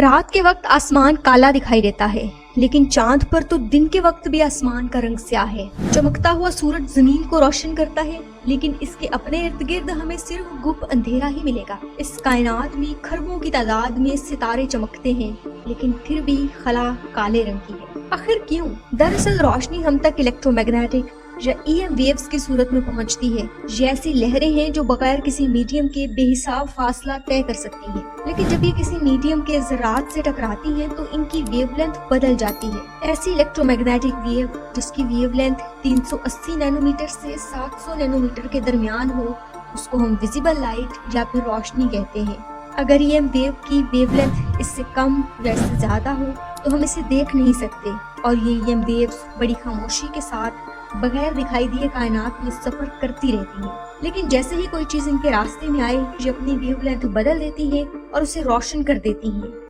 रात के वक्त आसमान काला दिखाई देता है, लेकिन चांद पर तो दिन के वक्त भी आसमान का रंग स्याह है। चमकता हुआ सूरज जमीन को रोशन करता है, लेकिन इसके अपने इर्द गिर्द हमें सिर्फ गुप्त अंधेरा ही मिलेगा। इस कायनात में खरबों की तादाद में सितारे चमकते हैं, लेकिन फिर भी खला काले रंग की है। आखिर क्यों? दरअसल रोशनी हम तक इलेक्ट्रोमैग्नेटिक या EM वेव्स की सूरत में पहुंचती है। ये ऐसी लहरें हैं जो बगैर किसी मीडियम के बेहिसाब फासला तय कर सकती हैं। लेकिन जब ये किसी मीडियम के ज़रात से टकराती हैं तो इनकी वेवलेंथ बदल जाती है। ऐसी इलेक्ट्रोमैग्नेटिक वेव जिसकी वेवलेंथ 380 नैनोमीटर से 700 नैनोमीटर के दरमियान हो, उसको हम विजिबल लाइट या फिर रोशनी कहते हैं। अगर EM वेव की वेवलेंथ इससे कम या इससे ज्यादा हो तो हम इसे देख नहीं सकते, और ये EM वेव्स बड़ी खामोशी के साथ बगैर दिखाई दिए कायनात में सफर करती रहती है। लेकिन जैसे ही कोई चीज इनके रास्ते में आए, ये अपनी वेवलेंथ बदल देती है और उसे रोशन कर देती है।